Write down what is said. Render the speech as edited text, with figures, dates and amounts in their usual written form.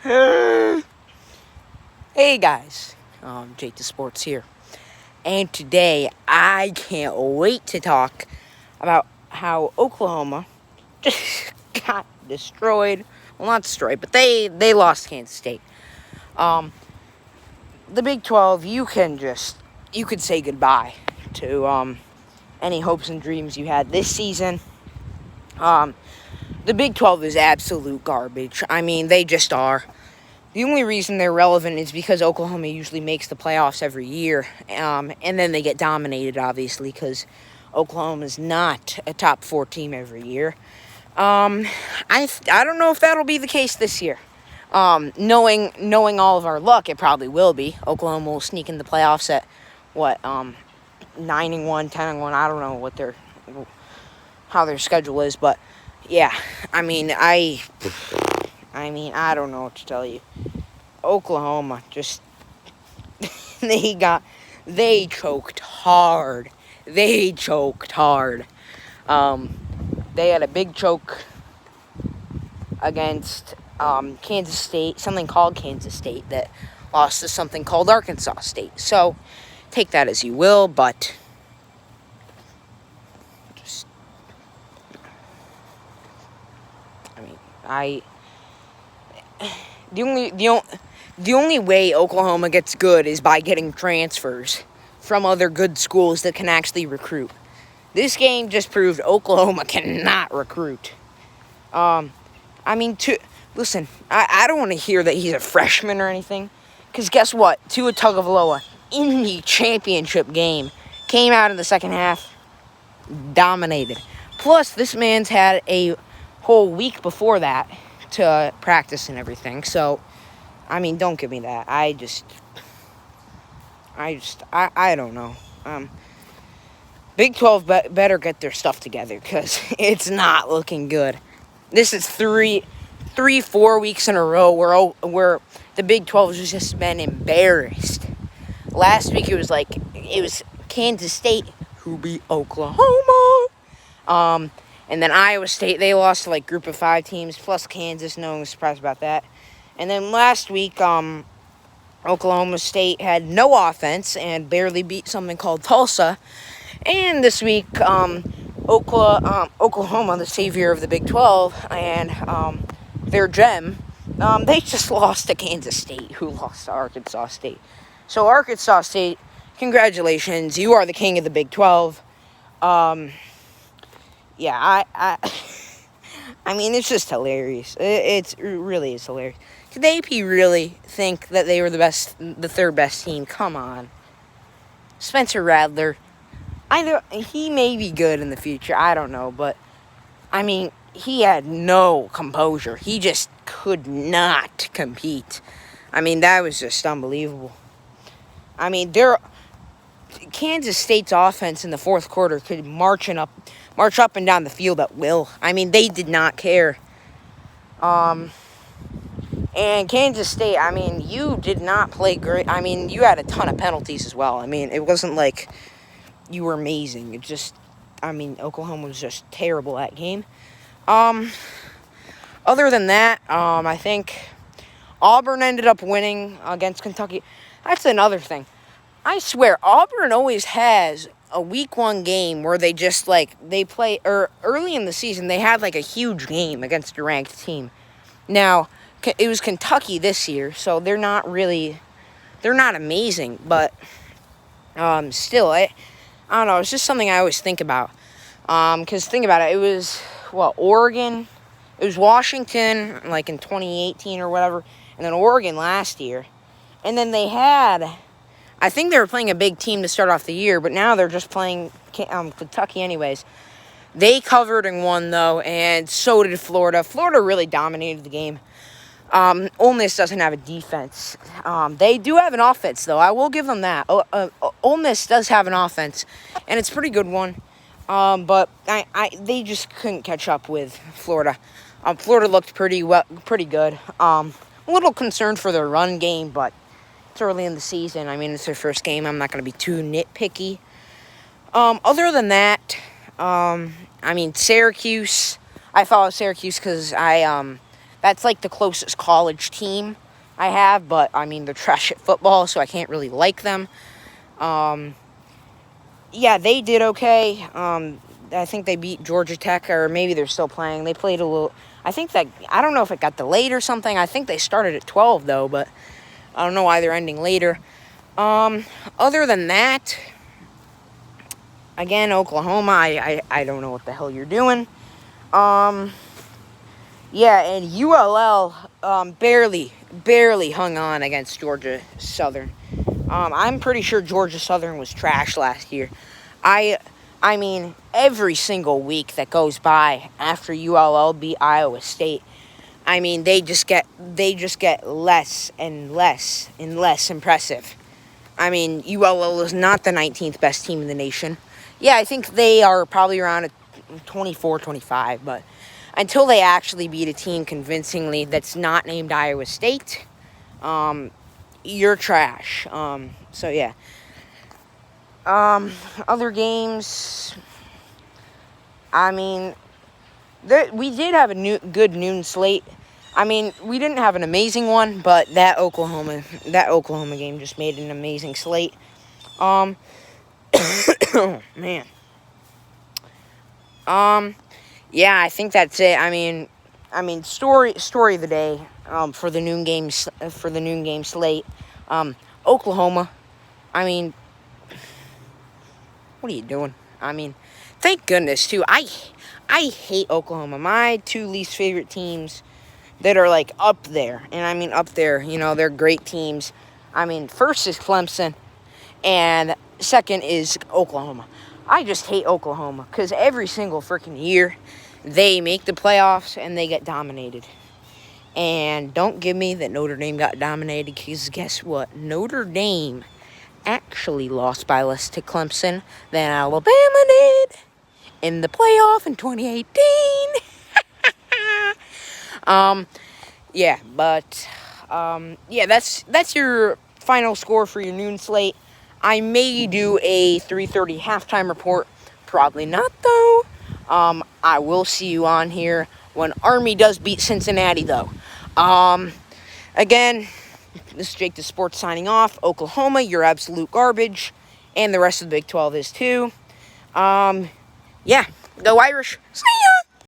Hey guys, Jake the Sports here, and today I can't wait to talk about how Oklahoma just got destroyed. Well, not destroyed, but they lost Kansas State. Um, the Big 12, you could say goodbye to any hopes and dreams you had this season. The Big 12 is absolute garbage. I mean, they just are. The only reason they're relevant is because Oklahoma usually makes the playoffs every year, and then they get dominated, obviously, because Oklahoma is not a top 4 team every year. I don't know if that'll be the case this year. Knowing all of our luck, it probably will be. Oklahoma will sneak in the playoffs at 9-1, 10-1. I don't know how their schedule is, but yeah, I mean, I don't know what to tell you. Oklahoma just they choked hard. They had a big choke against Kansas State, something called Kansas State, that lost to something called Arkansas State. So take that as you will, but just the only way Oklahoma gets good is by getting transfers from other good schools that can actually recruit. This game just proved Oklahoma cannot recruit. Listen, I don't want to hear that he's a freshman or anything, because guess what? Tua Tagovailoa in the championship game came out in the second half, dominated. Plus, this man's had a whole week before that to practice and everything. So, I mean, don't give me that. I don't know. Big 12 better get their stuff together, because it's not looking good. This is 4 weeks in a row where the Big 12 has just been embarrassed. Last week it was Kansas State who beat Oklahoma. And then Iowa State, they lost to group of 5 teams, plus Kansas. No one was surprised about that. And then last week, Oklahoma State had no offense and barely beat something called Tulsa. And this week, Oklahoma, the savior of the Big 12, and their gem, they just lost to Kansas State, who lost to Arkansas State. So Arkansas State, congratulations, you are the king of the Big 12. Yeah, I mean, it's just hilarious. It really is hilarious. Did the AP really think that they were the third best team? Come on. Spencer Rattler, he may be good in the future, I don't know, but, I mean, he had no composure. He just could not compete. I mean, that was just unbelievable. I mean, Kansas State's offense in the fourth quarter could march up and down the field at will. I mean, they did not care. And Kansas State, I mean, you did not play great. I mean, you had a ton of penalties as well. I mean, it wasn't like you were amazing. Oklahoma was just terrible that game. Other than that, I think Auburn ended up winning against Kentucky. That's another thing. I swear, Auburn always has a week 1 game where they just, they play, or early in the season, they had, a huge game against a ranked team. Now, it was Kentucky this year, so they're not amazing, but, still, I don't know, it's just something I always think about. Because think about it, it was, Oregon, it was Washington, in 2018 or whatever, and then Oregon last year, and then I think they were playing a big team to start off the year, but now they're just playing Kentucky anyways. They covered and won, though, and so did Florida. Florida really dominated the game. Ole Miss doesn't have a defense. They do have an offense, though. I will give them that. Ole Miss does have an offense, and it's a pretty good one. But they just couldn't catch up with Florida. Florida looked pretty good. A little concerned for their run game, but it's early in the season. I mean, it's their first game. I'm not going to be too nitpicky. Other than that, Syracuse. I follow Syracuse because That's like the closest college team I have, but I mean, they're trash at football, so I can't really like them. Yeah, they did okay. I think they beat Georgia Tech, or maybe they're still playing. They played a little. I don't know if it got delayed or something. I think they started at 12 though, but I don't know why they're ending later. Other than that, again, Oklahoma, I don't know what the hell you're doing. Yeah, and ULL barely hung on against Georgia Southern. I'm pretty sure Georgia Southern was trash last year. I mean, every single week that goes by after ULL beat Iowa State, I mean, they just get less and less and less impressive. I mean, ULL is not the 19th best team in the nation. Yeah, I think they are probably around a 24, 25, but until they actually beat a team convincingly that's not named Iowa State, you're trash. So yeah. Other games, I mean, we did have a good noon slate. I mean, we didn't have an amazing one, but that Oklahoma game just made an amazing slate. Oh, man. Yeah, I think that's it. I mean, story of the day. For the noon game slate. Oklahoma. I mean, what are you doing? I mean, thank goodness too. I hate Oklahoma. My two least favorite teams that are like up there, and I mean up there. You know, they're great teams. I mean, first is Clemson, and second is Oklahoma. I just hate Oklahoma because every single freaking year they make the playoffs and they get dominated. And don't give me that Notre Dame got dominated, because guess what? Notre Dame actually lost by less to Clemson than Alabama did in the playoff in 2018. Yeah, but yeah, that's your final score for your noon slate. I may do a 3:30 halftime report. Probably not, though. I will see you on here when Army does beat Cincinnati, though. Again, this is Jake the Sports signing off. Oklahoma, you're absolute garbage. And the rest of the Big 12 is too. Yeah, go Irish. See ya!